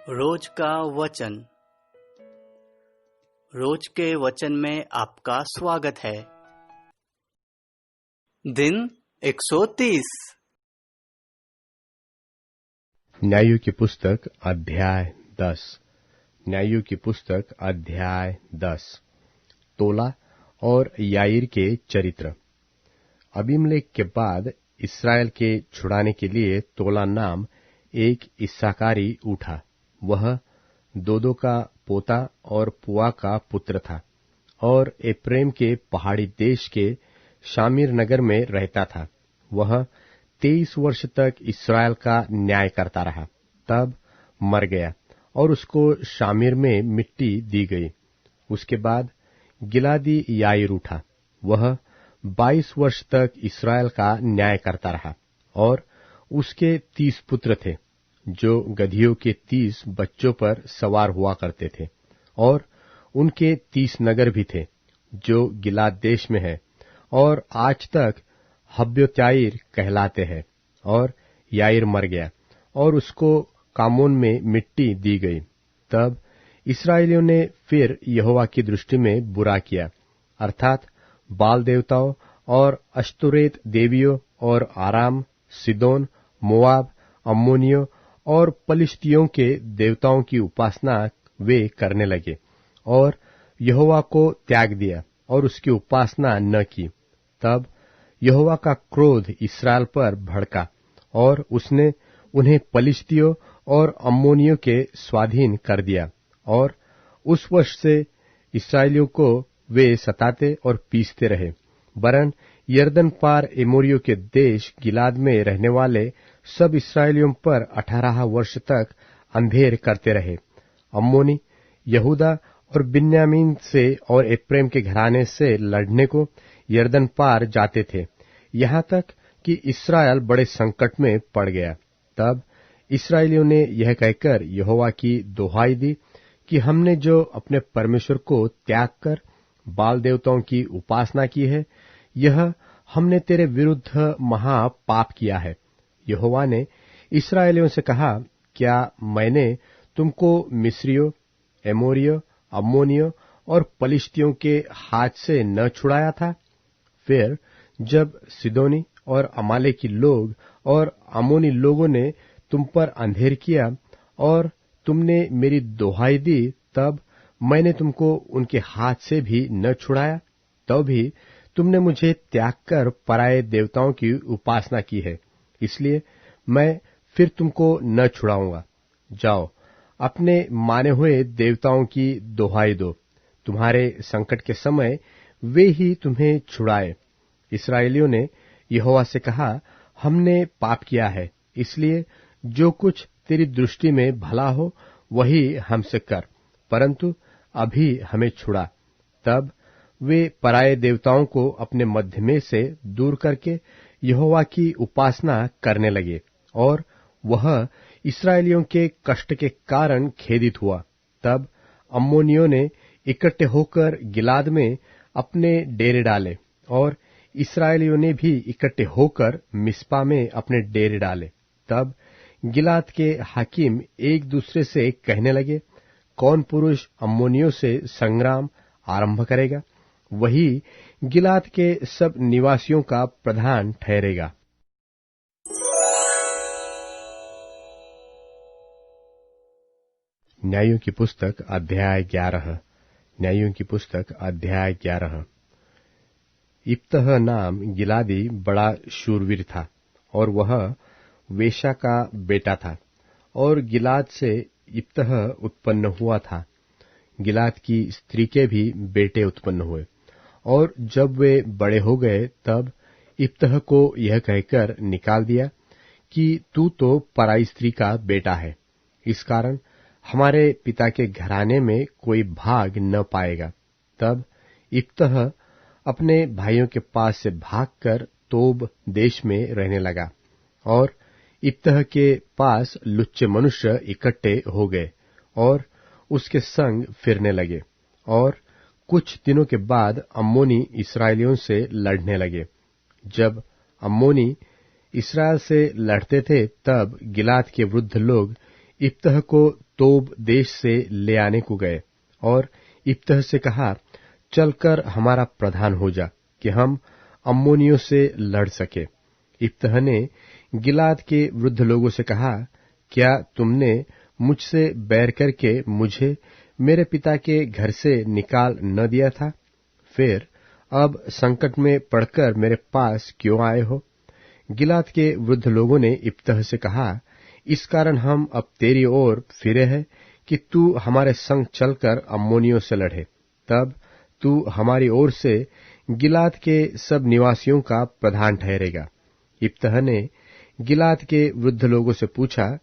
रोज का वचन। रोज के वचन में आपका स्वागत है। दिन 130। न्यायों की पुस्तक अध्याय 10। न्यायों की पुस्तक अध्याय 10। तोला और याईर के चरित्र। अबीमेलेक के बाद इस्राएल के छुड़ाने के लिए तोला नाम एक इस्साकारी उठा। वह दोदो का पोता और पुआ का पुत्र था और एप्रेम के पहाड़ी देश के शामीर नगर में रहता था। वह 23 वर्ष तक इस्राएल का न्याय करता रहा, तब मर गया और उसको शामीर में मिट्टी दी गई। उसके बाद गिलादी याईर उठा। वह 22 वर्ष तक इस्राएल का न्याय करता रहा और उसके 30 पुत्र थे, जो गधियों के 30 बच्चों पर सवार हुआ करते थे, और उनके 30 नगर भी थे, जो गिलाद देश में है और आज तक हब्योत्याईर कहलाते हैं। और याईर मर गया और उसको कामोन में मिट्टी दी गई। तब इस्राएलियों ने फिर यहोवा की दृष्टि में बुरा किया, अर्थात बाल देवताओं और अश्तोरेत देवियों और आराम, सिदोन, मोआब, अम्मोनियों और पलिश्तियों के देवताओं की उपासना वे करने लगे और यहोवा को त्याग दिया और उसकी उपासना न की। तब यहोवा का क्रोध इस्राएल पर भड़का और उसने उन्हें पलिश्तियों और अम्मोनियों के स्वाधीन कर दिया, और उस वर्ष से इस्राएलियों को वे सताते और पीसते रहे। वरन यरदन पार एमोरियों के देश गिलाद में रहने वाले सब इस्राएलियों पर 18 वर्ष तक अंधेर करते रहे। अम्मोनी यहूदा और बिन्यामीन से और एप्रेम के घराने से लड़ने को यरदन पार जाते थे, यहाँ तक कि इस्राएल बड़े संकट में पड़ गया। तब इस्राएलियों ने यह कहकर यहोवा की दोहाई दी कि हमने जो अपने परमेश्वर को त्याग कर बाल देवताओं की उपासना की है, यह हमने तेरे विरुद्ध महा पाप किया है। यहोवा ने इस्राएलियों से कहा, क्या मैंने तुमको मिस्रियों, एमोरियों, अम्मोनियों और पलिश्तियों के हाथ से न छुड़ाया था? फिर जब सिदोनी और अमालेकी लोग और अम्मोनी लोगों ने तुम पर अंधेर किया और तुमने मेरी दोहाई दी, तब मैंने तुमको उनके हाथ से भी न छुड़ाया? तब भी तुमने मुझे त्याग कर पराये देवताओं की उपासना की है, इसलिए मैं फिर तुमको न छुड़ाऊंगा। जाओ, अपने माने हुए देवताओं की दोहाई दो, तुम्हारे संकट के समय वे ही तुम्हें छुड़ाए। इस्राएलियों ने यहोवा से कहा, हमने पाप किया है, इसलिए जो कुछ तेरी दृष्टि में भला हो वही हमसे कर, परंतु अभी हमें छुड़ा। तब वे पराये देवताओं को अपने मध्य में से दूर करके यहोवा की उपासना करने लगे, और वह इस्राएलियों के कष्ट के कारण खेदित हुआ। तब अम्मोनियों ने इकट्ठे होकर गिलाद में अपने डेरे डाले, और इस्राएलियों ने भी इकट्ठे होकर मिस्पा में अपने डेरे डाले। तब गिलाद के हाकिम एक दूसरे से कहने लगे, कौन पुरुष अम्मोनियों से संग्राम आरंभ करेगा, वही गिलाद के सब निवासियों का प्रधान ठहरेगा। न्यायों की पुस्तक अध्याय 11। न्यायों की पुस्तक अध्याय 11। इप्तह नाम गिलादी बड़ा शूरवीर था, और वह वेशा का बेटा था, और गिलाद से इप्तह उत्पन्न हुआ था। गिलाद की स्त्री के भी बेटे उत्पन्न हुए, और जब वे बड़े हो गए, तब इप्तह को यह कहकर निकाल दिया कि तू तो पराई स्त्री का बेटा है, इस कारण हमारे पिता के घराने में कोई भाग न पाएगा। तब इप्तह अपने भाइयों के पास से भागकर तोब देश में रहने लगा, और इप्तह के पास लुच्चे मनुष्य इकट्ठे हो गए और उसके संग फिरने लगे। और कुछ दिनों के बाद अम्मोनी इस्राएलियों से लड़ने लगे। जब अम्मोनी इस्राएल से लड़ते थे, तब गिलाद के वृद्ध लोग इप्तह को तोब देश से ले आने को गए और इप्तह से कहा, चलकर हमारा प्रधान हो जा कि हम अम्मोनियों से लड़ सके। इप्तह ने गिलाद के वृद्ध लोगों से कहा, क्या तुमने मुझसे बैर करके मुझे मेरे पिता के घर से निकाल न दिया था? फिर अब संकट में पड़कर मेरे पास क्यों आए हो? गिलाद के वृद्ध लोगों ने इप्तह से कहा, इस कारण हम अब तेरी ओर फिरे हैं कि तू हमारे संग चलकर अम्मोनियों से लड़े। तब तू हमारी ओर से गिलाद के सब निवासियों का प्रधान ठहरेगा। इप्तह ने गिलाद के वृद्ध लोगों से पूछा,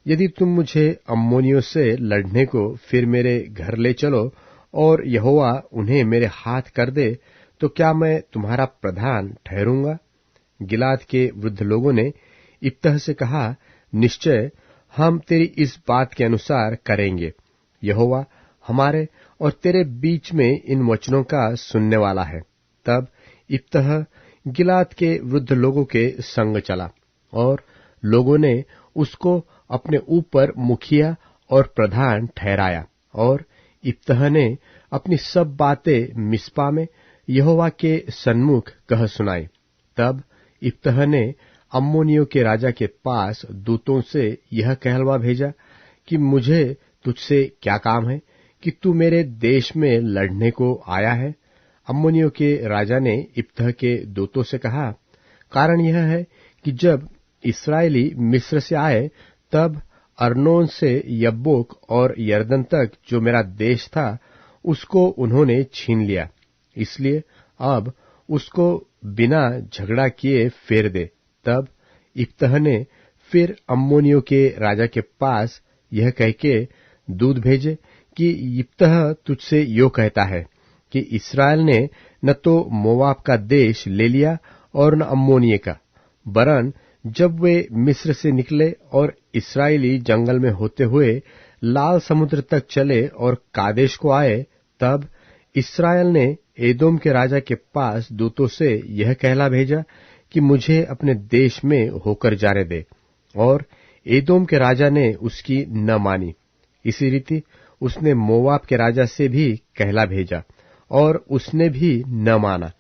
यदि तुम मुझे अम्मोनियों से लड़ने को फिर मेरे घर ले चलो और यहोवा उन्हें मेरे हाथ कर दे, तो क्या मैं तुम्हारा प्रधान ठहरूंगा? गिलाद के वृद्ध लोगों ने इप्तह से कहा, निश्चय हम तेरी इस बात के अनुसार करेंगे। यहोवा हमारे और तेरे बीच में इन वचनों का सुनने वाला है। तब इप्तह गिलाद के वृद्ध लोगों के संग चला और लोगों ने उसको अपने ऊपर मुखिया और प्रधान ठहराया और इप्तह ने अपनी सब बातें मिस्पा में यहोवा के सन्मुख कह सुनाई। तब इप्तह ने अम्मोनियों के राजा के पास दूतों से यह कहलवा भेजा कि मुझे तुझसे क्या काम है कि तू मेरे देश में लड़ने को आया है? अम्मोनियों के राजा ने इप्तह के दूतों से कहा, कारण यह है कि जब इस्राएली मिस्र से आए तब अर्नोन से यब्बोक और यरदन तक जो मेरा देश था उसको उन्होंने छीन लिया। इसलिए अब उसको बिना झगड़ा किए फेर दे। तब इप्तह ने फिर अम्मोनियों के राजा के पास यह कह के दूत भेजे कि इप्तह तुझसे यो कहता है कि इस्राएल ने न तो मोवाब का देश ले लिया और न अम्मोनिये का, वरन जब वे मिस्र से निकले और इस्राएली जंगल में होते हुए लाल समुद्र तक चले और कादेश को आए, तब इस्राएल ने एदोम के राजा के पास दूतों से यह कहला भेजा कि मुझे अपने देश में होकर जाने दे, और एदोम के राजा ने उसकी न मानी। इसी रीति उसने मोवाब के राजा से भी कहला भेजा और उसने भी न माना।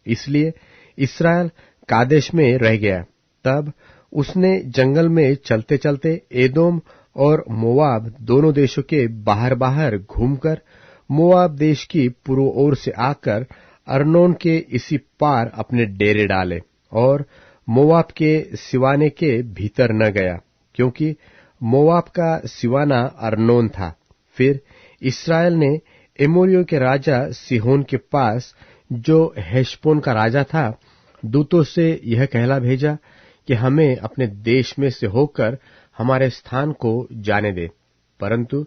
इसलिए इस्राएल कादेश में रह गया। तब उसने जंगल में चलते चलते एदोम और मोवाब दोनों देशों के बाहर बाहर घूमकर मोवाब देश की पूर्व ओर से आकर अर्नोन के इसी पार अपने डेरे डाले और मोवाब के सिवाने के भीतर न गया, क्योंकि मोवाब का सिवाना अर्नोन था। फिर इस्राएल ने एमोरियों के राजा सिहोन के पास, जो हेशबोन का राजा था, दूतों से यह कहला भेजा कि हमें अपने देश में से होकर हमारे स्थान को जाने दे। परंतु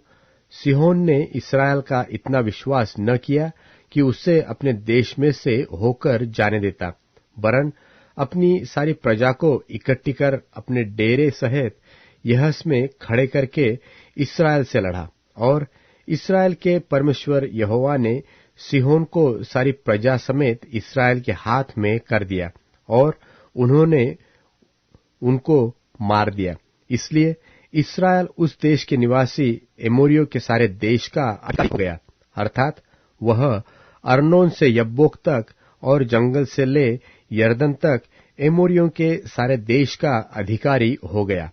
सिहोन ने इस्राएल का इतना विश्वास न किया कि उसे अपने देश में से होकर जाने देता, वरन अपनी सारी प्रजा को इकट्ठी कर अपने डेरे सहित यहस में खड़े करके इस्राएल से लड़ा। और इस्राएल के परमेश्वर यहोवा ने सिहोन को सारी प्रजा समेत इस्राएल के हाथ में कर दिया और उन्होंने उनको मार दिया। इसलिए इस्राएल उस देश के निवासी एमोरियों के सारे देश का अधिकारी हो गया, अर्थात वह अर्नोन से यब्बोक तक और जंगल से ले यरदन तक एमोरियों के सारे देश का अधिकारी हो गया।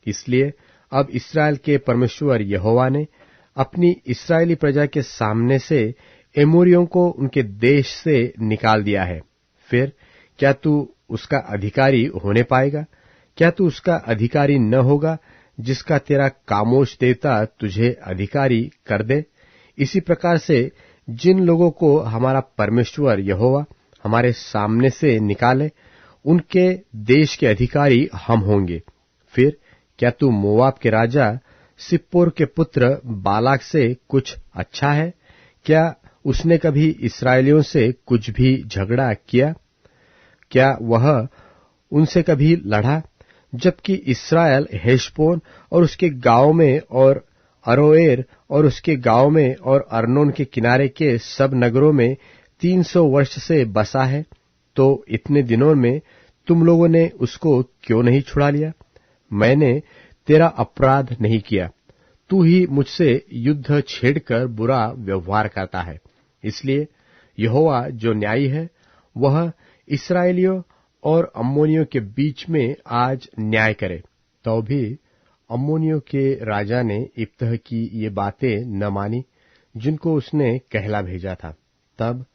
इसलिए अब इस्राएल के परमेश्वर यहोवा ने अपनी इस्राएली प्रजा के सामने से एमोरियों को उनके देश से निकाल दिया है। फिर क्या तू उसका अधिकारी होने पाएगा? क्या तू उसका अधिकारी न होगा जिसका तेरा कामोश देवता तुझे अधिकारी कर दे? इसी प्रकार से जिन लोगों को हमारा परमेश्वर यहोवा हमारे सामने से निकाले, उनके देश के अधिकारी हम होंगे। फिर क्या तू मोवाब के राजा सिप्पोर के पुत्र बालाक से कुछ अच्छा है? क्या उसने कभी इस्राएलियों से कुछ भी झगड़ा किया? क्या वह उनसे कभी लड़ा? जबकि इस्राएल हेशबोन और उसके गांव में और अरोएर और उसके गांव में और अर्नोन के किनारे के सब नगरों में 300 वर्ष से बसा है, तो इतने दिनों में तुम लोगों ने उसको क्यों नहीं छुड़ा लिया? मैंने तेरा अपराध नहीं किया, तू ही मुझसे युद्ध छेड़कर बुरा व्यवहार करता है। इसलिए यहोवा जो न्यायी है, वह इस्राएलियों और अम्मोनियों के बीच में आज न्याय करे। तो भी अम्मोनियों के राजा ने इप्तह की ये बातें न मानी जिनको उसने कहला भेजा था। तब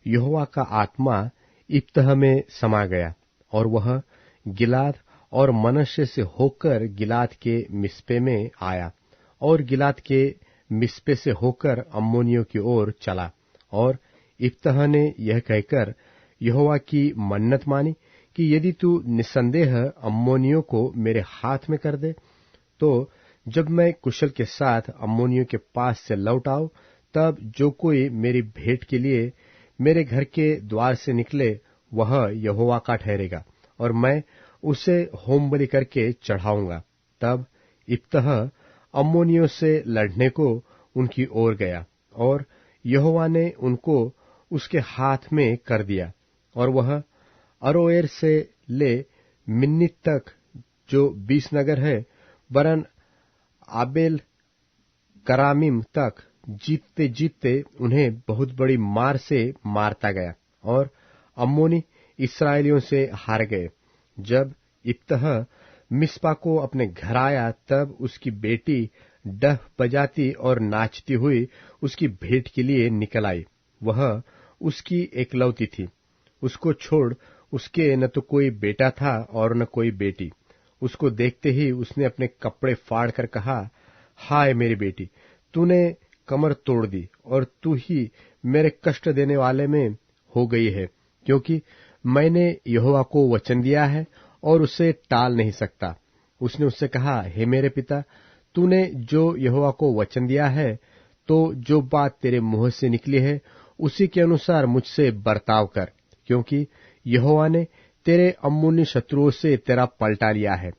यहोवा का आत्मा इप्तह में समा गया और वह गिलाद और मनश्शे से होकर गिलाद के मिस्पे में आया और गिलाद के मिस्पे से होकर अम्मोनियों की ओर चला। और इप्तह ने यह कहकर यहोवा की मन्नत मानी कि यदि तू निसंदेह अम्मोनियों को मेरे हाथ में कर दे, तो जब मैं कुशल के साथ अम्मोनियों के पास से लौट आऊं, तब जो कोई मेरी भेंट के लिए मेरे घर के द्वार से निकले, वह यहोवा का ठहरेगा और मैं उसे होमबलि करके चढ़ाऊंगा। तब इप्तह अम्मोनियों से लड़ने को उनकी ओर गया और यहोवा ने उनको उसके हाथ में कर दिया और वह अरोएर से ले मिन्नीत तक, जो 20 नगर है, वरन आबेल करामीम तक जीतते जीतते उन्हें बहुत बड़ी मार से मारता गया और अम्मोनी इस्राएलियों से हार गए। जब इप्तह मिस्पा को अपने घर आया, तब उसकी बेटी डफ बजाती और नाचती हुई उसकी भेंट के लिए निकल आई। वह उसकी एकलौती थी। उसको छोड़ उसके न तो कोई बेटा था और न कोई बेटी। उसको देखते ही उसने अपने कपड़े फाड़ कर कहा, हाय मेरी बेटी, तूने कमर तोड़ दी और तू ही मेरे कष्ट देने वाले में हो गई है, क्योंकि मैंने यहोवा को वचन दिया है और उसे टाल नहीं सकता। उसने उससे कहा, हे मेरे पिता, तूने जो यहोवा को वचन दिया है, तो जो बात तेरे मुंह से निकली है उसी के अनुसार मुझसे बर्ताव कर, क्योंकि यहोवा ने तेरे अम्मोनी शत्रुओं से तेरा पलटा लिया है।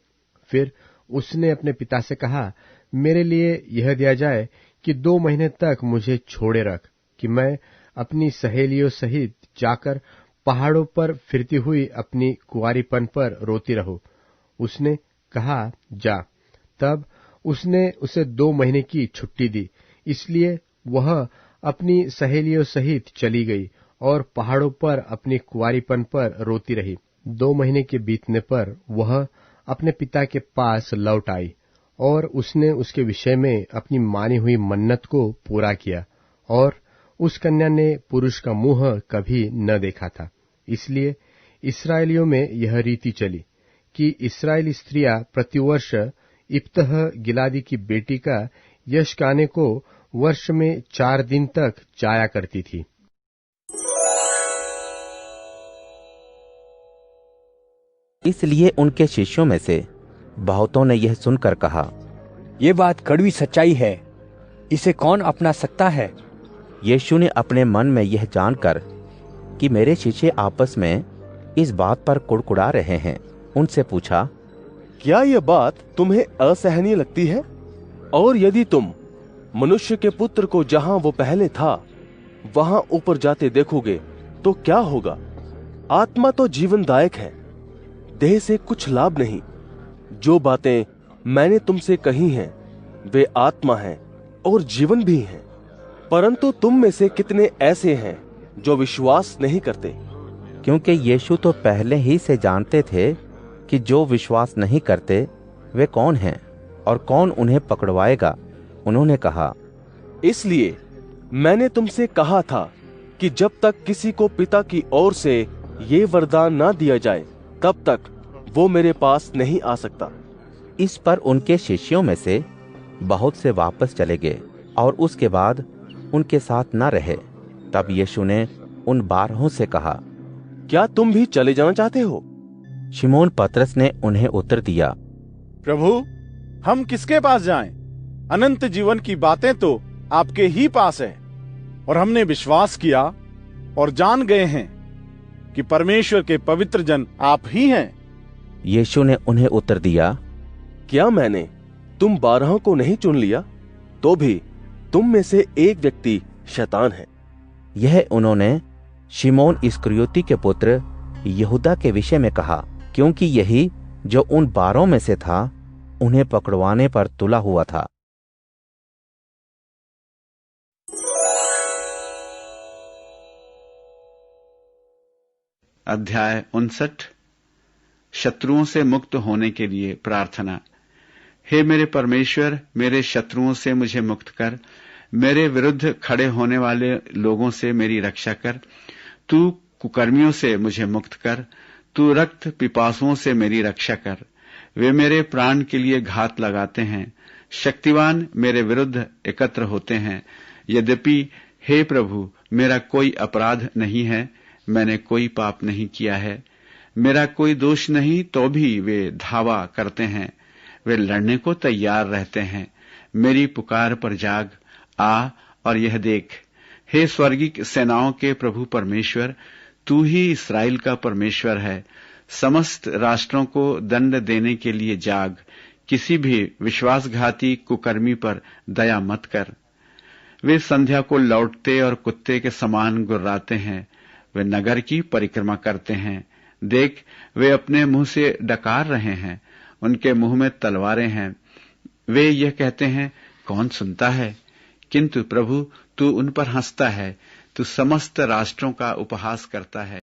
फिर उसने अपने पिता से कहा, मेरे लिए यह दिया जाए कि 2 महीने तक मुझे छोड़े रख, कि मैं अपनी सहेलियों सहित जाकर पहाड़ों पर फिरती हुई अपनी कुंवारीपन पर रोती रहूं। उसने कहा, जा। तब उसने उसे 2 महीने की छुट्टी दी, इसलिए वह अपनी सहेलियों सहित चली गई और पहाड़ों पर अपनी कुंवारीपन पर रोती रही। 2 महीने के बीतने पर वह अपने पिता के पास लौट आई और उसने उसके विषय में अपनी मानी हुई मन्नत को पूरा किया, और उस कन्या ने पुरुष का मुंह कभी न देखा था। इसलिए इस्राएलियों में यह रीति चली कि इस्राएली स्त्रियां प्रतिवर्ष इप्तह गिलादी की बेटी का यश गाने को वर्ष में 4 दिन तक जाया करती थी। इसलिए उनके शिष्यों में से बहुतों ने यह सुनकर कहा, ये बात कड़वी सच्चाई है, इसे कौन अपना सकता है? यीशु ने अपने मन में यह जानकर कि मेरे शिष्य आपस में इस बात पर कुड़कुड़ा रहे हैं, उनसे पूछा, क्या यह बात तुम्हें असहनीय लगती है? और यदि तुम मनुष्य के पुत्र को जहां वो पहले था वहां ऊपर जाते देखोगे तो क्या होगा? आत्मा तो जीवनदायक है, देह से कुछ लाभ नहीं। जो बातें मैंने तुमसे कही हैं वे आत्मा हैं और जीवन भी हैं, परंतु तुम में से कितने ऐसे हैं जो विश्वास नहीं करते? क्योंकि यीशु तो पहले ही से जानते थे कि जो विश्वास नहीं करते वे कौन हैं और कौन उन्हें पकड़वाएगा। उन्होंने कहा, इसलिए मैंने तुमसे कहा था कि जब तक किसी को पिता की ओर से ये वरदान ना दिया जाए तब तक वो मेरे पास नहीं आ सकता। इस पर उनके शिष्यों में से बहुत से वापस चले गए और उसके बाद उनके साथ न रहे। तब यीशु ने उन 12 से कहा, क्या तुम भी चले जाना चाहते हो? शिमोन पतरस ने उन्हें उत्तर दिया, प्रभु, हम किसके पास जाएं? अनंत जीवन की बातें तो आपके ही पास है, और हमने विश्वास किया और जान गए हैं कि परमेश्वर के पवित्र जन आप ही हैं। यीशु ने उन्हें उत्तर दिया, क्या मैंने तुम 12 को नहीं चुन लिया? तो भी तुम में से एक व्यक्ति शैतान है। यह उन्होंने शिमोन इस्करियोती के पुत्र यहूदा के विषय में कहा, क्योंकि यही जो उन 12 में से था उन्हें पकड़वाने पर तुला हुआ था। अध्याय 59। शत्रुओं से मुक्त होने के लिए प्रार्थना। हे मेरे परमेश्वर, मेरे शत्रुओं से मुझे मुक्त कर, मेरे विरुद्ध खड़े होने वाले लोगों से मेरी रक्षा कर। तू कुकर्मियों से मुझे मुक्त कर, तू रक्त पिपासुओं से मेरी रक्षा कर। वे मेरे प्राण के लिए घात लगाते हैं, शक्तिवान मेरे विरुद्ध एकत्र होते हैं। यद्यपि हे प्रभु, मेरा कोई अपराध नहीं है, मैंने कोई पाप नहीं किया है, मेरा कोई दोष नहीं, तो भी वे धावा करते हैं, वे लड़ने को तैयार रहते हैं। मेरी पुकार पर जाग आ और यह देख। हे स्वर्गीय सेनाओं के प्रभु परमेश्वर, तू ही इस्राएल का परमेश्वर है। समस्त राष्ट्रों को दंड देने के लिए जाग। किसी भी विश्वासघाती कुकर्मी पर दया मत कर। वे संध्या को लौटते और कुत्ते के समान गुर्राते हैं। वे नगर की परिक्रमा करते हैं। देख, वे अपने मुंह से डकार रहे हैं, उनके मुंह में तलवारें हैं। वे यह कहते हैं, कौन सुनता है? किंतु प्रभु, तू उन पर हंसता है, तू समस्त राष्ट्रों का उपहास करता है।